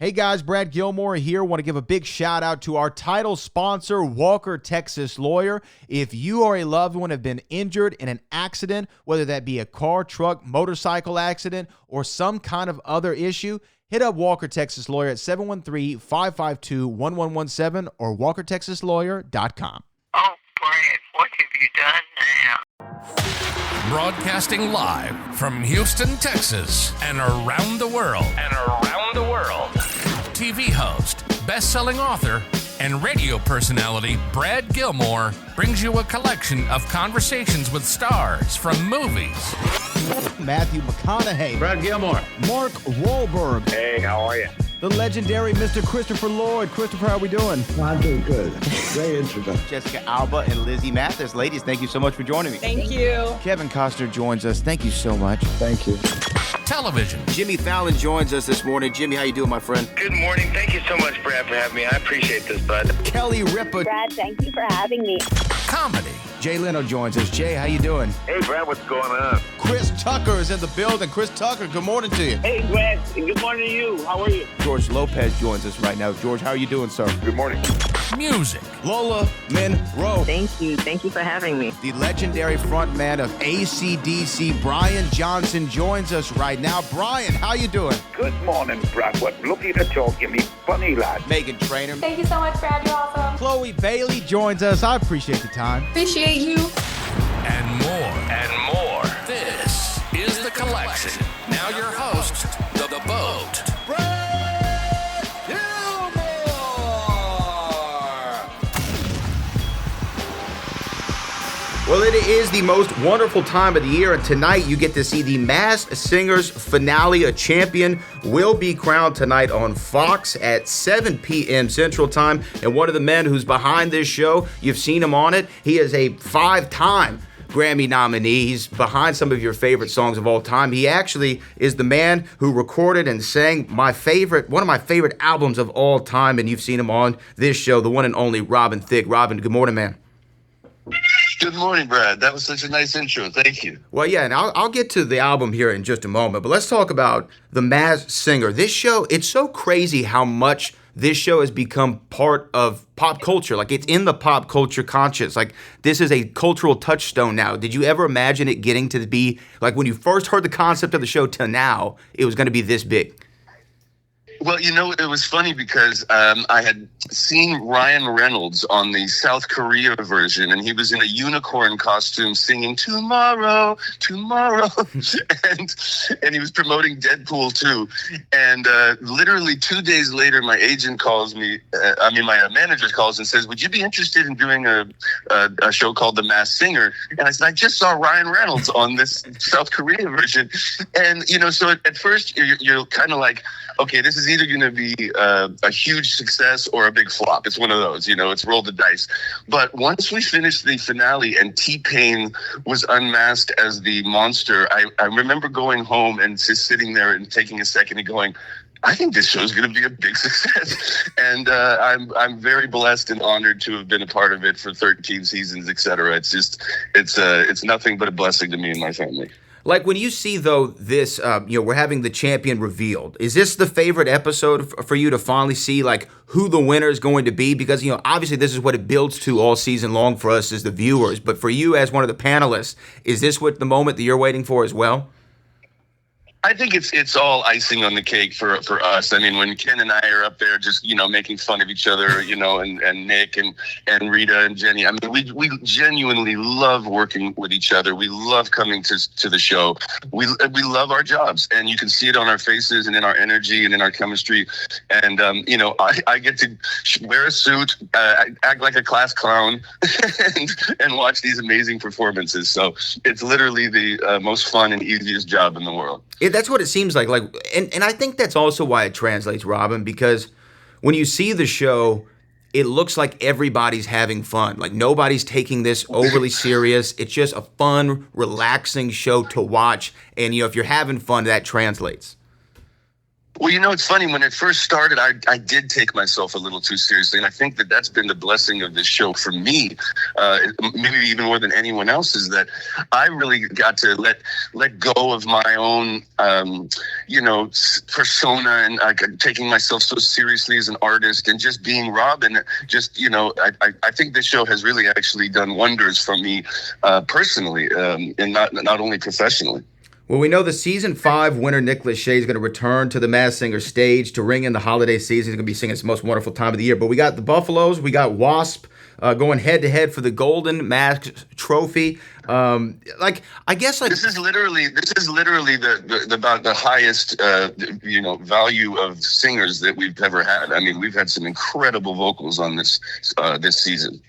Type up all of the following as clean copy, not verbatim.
Hey guys, Brad Gilmore here. Want to give a big shout out to our title sponsor, Walker Texas Lawyer. If you or a loved one have been injured in an accident, whether that be a car, truck, motorcycle accident, or some kind of other issue, hit up Walker Texas Lawyer at 713-552-1117 or walkertexaslawyer.com. Oh, Brad, what have you done now? Broadcasting live from Houston, Texas, and around the world. TV host, best-selling author, and radio personality Brad Gilmore brings you a collection of conversations with stars from movies. Matthew McConaughey. Brad Gilmore. Mark Wahlberg. Hey, how are you? The legendary Mr. Christopher Lloyd. Christopher, how we doing? I'm doing good. Great introduction. Jessica Alba and Lizzie Mathis. Ladies, thank you so much for joining me. Thank you. Kevin Costner joins us. Thank you so much. Thank you. Television. Jimmy Fallon joins us this morning. Jimmy, how you doing, my friend? Good morning. Thank you so much, Brad, for having me. I appreciate this, bud. Kelly Ripa. Brad, thank you for having me. Comedy. Jay Leno joins us. Jay, how you doing? Hey, Brad, what's going on? Chris Tucker is in the building. Chris Tucker, good morning to you. Hey, Brad, and good morning to you. How are you? George Lopez joins us right now. George, how are you doing, sir? Good morning. Music. Lola Monroe. Thank you. Thank you for having me. The legendary frontman of AC/DC, Brian Johnson, joins us right now. Brian, how you doing? Good morning, Brad. What lovely to talk to me, funny lad. Megan Trainor. Thank you so much, Brad. You're awesome. Chloe Bailey joins us. I appreciate the time. Appreciate you. And more. This is The Collection. Now your host, The Boat. Brad Gilmore! Well, it is the most wonderful time of the year, and tonight you get to see the Masked Singer's finale. A champion will be crowned tonight on Fox at 7 p.m. Central Time, and one of the men who's behind this show, you've seen him on it. He is a 5-time Grammy nominee. He's behind some of your favorite songs of all time. He actually is the man who recorded and sang one of my favorite albums of all time, and you've seen him on this show, the one and only Alan Thicke. Robin, good morning, man. Good morning, Brad. That was such a nice intro. Thank you. Well, yeah, and I'll get to the album here in just a moment, but let's talk about The Masked Singer. This show, it's so crazy how much this show has become part of pop culture. Like, it's in the pop culture conscious. Like, this is a cultural touchstone now. Did you ever imagine it getting to be, like, when you first heard the concept of the show to now, it was going to be this big? Well, you know, it was funny because I had seen Ryan Reynolds on the South Korea version, and he was in a unicorn costume singing "Tomorrow, Tomorrow," and he was promoting Deadpool 2. And literally 2 days later, my agent calls me. My manager calls and says, "Would you be interested in doing a show called The Masked Singer?" And I said, "I just saw Ryan Reynolds on this South Korea version," and so at first you're kind of like, okay, this is either going to be a huge success or a big flop. It's one of those, it's roll the dice. But once we finished the finale and T.He was unmasked as the monster, I remember going home and just sitting there and taking a second and going, I think this show is going to be a big success. And I'm very blessed and honored to have been a part of it for 13 seasons, et cetera. It's nothing but a blessing to me and my family. Like, when you see, though, this, we're having the champion revealed, is this the favorite episode for you to finally see, like, who the winner is going to be? Because, obviously this is what it builds to all season long for us as the viewers. But for you as one of the panelists, is this what the moment that you're waiting for as well? I think it's all icing on the cake for us. I mean, when Ken and I are up there just, making fun of each other, and Nick and Rita and Jenny, I mean, we genuinely love working with each other. We love coming to the show. We love our jobs, and you can see it on our faces and in our energy and in our chemistry. And, I get to wear a suit, act like a class clown and watch these amazing performances. So it's literally the most fun and easiest job in the world. That's what it seems like. And I think that's also why it translates, Robin, because when you see the show, it looks like everybody's having fun. Like, nobody's taking this overly serious. It's just a fun, relaxing show to watch. And, if you're having fun, that translates. Well, it's funny. When it first started, I did take myself a little too seriously. And I think that that's been the blessing of this show for me, maybe even more than anyone else, is that I really got to let go of my own, persona and taking myself so seriously as an artist and just being Robin. I think this show has really actually done wonders for me personally and not only professionally. Well, we know the season 5 winner, Nick Lachey, is going to return to the Masked Singer stage to ring in the holiday season. He's going to be singing It's the Most Wonderful Time of the Year. But we got the Buffaloes, we got Wasp going head to head for the Golden Mask Trophy. This is literally about the highest value of singers that we've ever had. I mean, we've had some incredible vocals on this season.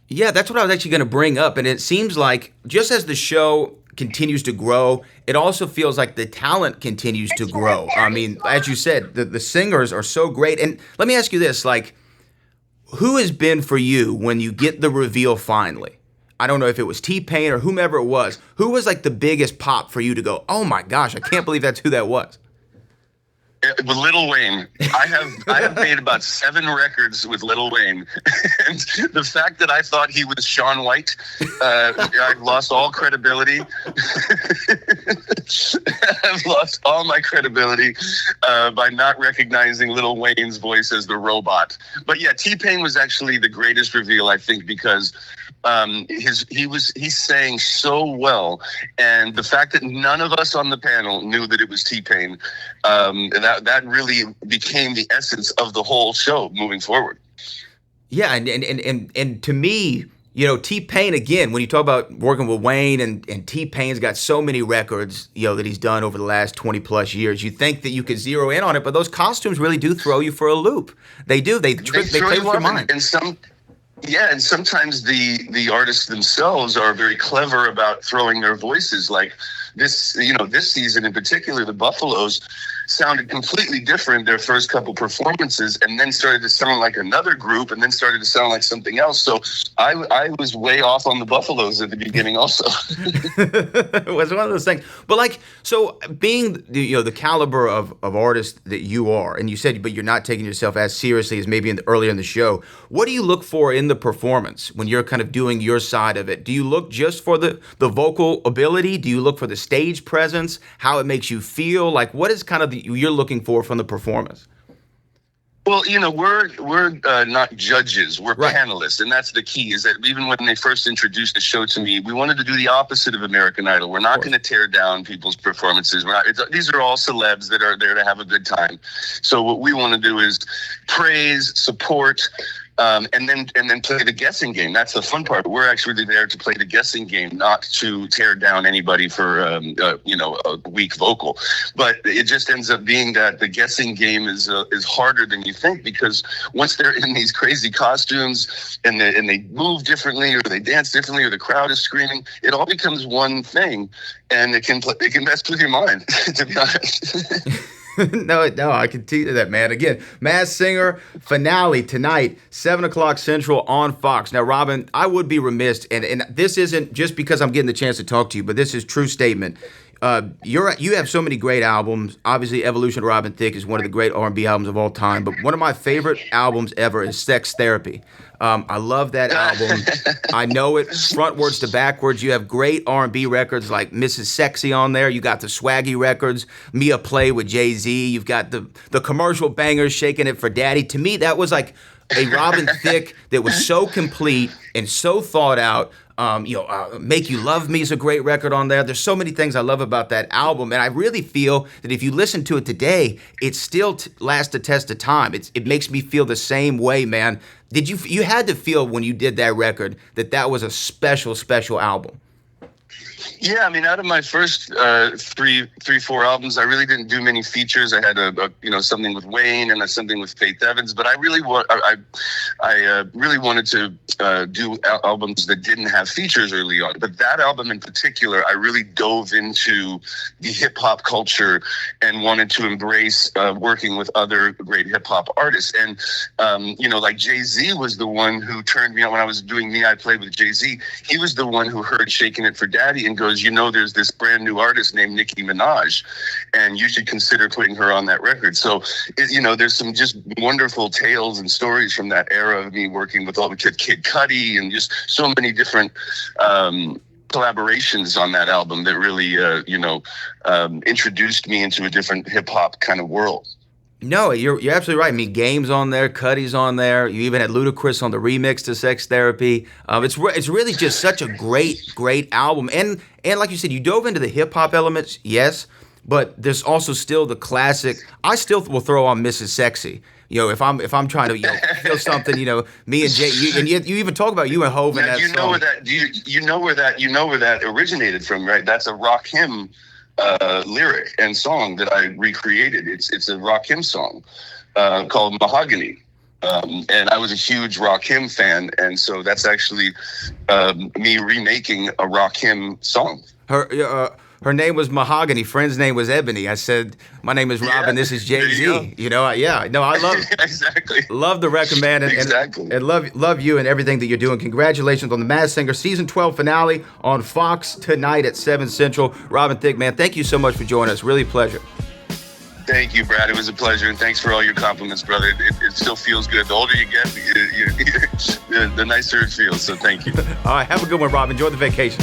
Yeah, that's what I was actually going to bring up. And it seems like just as the show continues to grow, it also feels like the talent continues to grow. I mean, as you said, the singers are so great. And let me ask you this, who has been for you when you get the reveal finally? I don't know if it was T.Pain or whomever it was. Who was the biggest pop for you to go, oh my gosh, I can't believe that's who that was? With Lil Wayne, I have made about 7 records with Lil Wayne, and the fact that I thought he was Shaun White, I've lost all credibility. I've lost all my credibility by not recognizing Lil Wayne's voice as the robot. But yeah, T-Pain was actually the greatest reveal, I think, because he sang so well, and the fact that none of us on the panel knew that it was T-Pain, that really became the essence of the whole show moving forward. Yeah, and to me, T-Pain, again, when you talk about working with Wayne and T-Pain's got so many records, that he's done over the last 20 plus years, you think that you could zero in on it, but those costumes really do throw you for a loop. They do. They play with your mind. And sometimes the artists themselves are very clever about throwing their voices. Like this season in particular, the Buffaloes sounded completely different their first couple performances, and then started to sound like another group, and then started to sound like something else. So I was way off on the Buffaloes at the beginning also. It was one of those things. But so being the caliber of artist that you are, and you said, but you're not taking yourself as seriously as maybe earlier in the show, what do you look for in the performance when you're kind of doing your side of it? Do you look just for the vocal ability? Do you look for the stage presence, how it makes you feel? What is kind of you're looking for from the performance? Well, we're not judges. We're panelists, and that's the key. Is that even when they first introduced the show to me, we wanted to do the opposite of American Idol. We're not going to tear down people's performances. These are all celebs that are there to have a good time. So what we want to do is praise, support, and then play the guessing game. That's the fun part. We're actually there to play the guessing game, not to tear down anybody for a weak vocal. But it just ends up being that the guessing game is harder than you think, because once they're in these crazy costumes and they move differently, or they dance differently, or the crowd is screaming, it all becomes one thing, and it can mess with your mind. To be honest. No, I can tell you that, man. Again, Masked Singer finale tonight, 7 o'clock Central on Fox. Now, Robin, I would be remiss, and this isn't just because I'm getting the chance to talk to you, but this is true statement. You have so many great albums. Obviously, Evolution of Robin Thicke is one of the great R&B albums of all time, but one of my favorite albums ever is Sex Therapy. I love that album. I know it frontwards to backwards. You have great R&B records like Mrs. Sexy on there. You got the swaggy records, Mia Play with Jay-Z. You've got the commercial bangers, Shaking It for Daddy. To me, that was like a Robin Thicke that was so complete and so thought out. Make You Love Me is a great record on there. There's so many things I love about that album, and I really feel that if you listen to it today, it still lasts the test of time. It makes me feel the same way, man. Did you had to feel when you did that record that was a special, special album? Yeah, I mean, out of my first 4 albums, I really didn't do many features. I had something with Wayne and something with Faith Evans, but I really wanted to do albums that didn't have features early on. But that album in particular, I really dove into the hip hop culture and wanted to embrace working with other great hip hop artists. And like Jay-Z was the one who turned me on when I was doing Me I Play with Jay-Z. He was the one who heard Shaking It for Daddy daddy and goes, there's this brand new artist named Nicki Minaj, and you should consider putting her on that record. So, there's some just wonderful tales and stories from that era of me working with all the Kid Cudi and just so many different collaborations on that album that really, introduced me into a different hip hop kind of world. No, you're absolutely right. I mean, Game's on there, Cudi's on there. You even had Ludacris on the remix to Sex Therapy. It's really just such a great album. And like you said, you dove into the hip hop elements, yes, but there's also still the classic. I still will throw on Mrs. Sexy. If I'm trying to feel something, me and Jay, you even talk about you and Hov in that song. Where that originated from, right? That's a Rakim lyric and song that I recreated. It's a Rakim song called Mahogany. And I was a huge Rakim fan, and so that's actually me remaking a Rakim song. Her name was Mahogany. Friend's name was Ebony. I said, my name is Robin. This is Jay-Z. I love exactly. Love the record, man, and love you and everything that you're doing. Congratulations on the Masked Singer season 12 finale on Fox tonight at 7 Central. Robin Thicke, man, thank you so much for joining us. Really a pleasure. Thank you, Brad. It was a pleasure, and thanks for all your compliments, brother. It still feels good. The older you get, the nicer it feels. So thank you. All right, have a good one, Rob. Enjoy the vacation.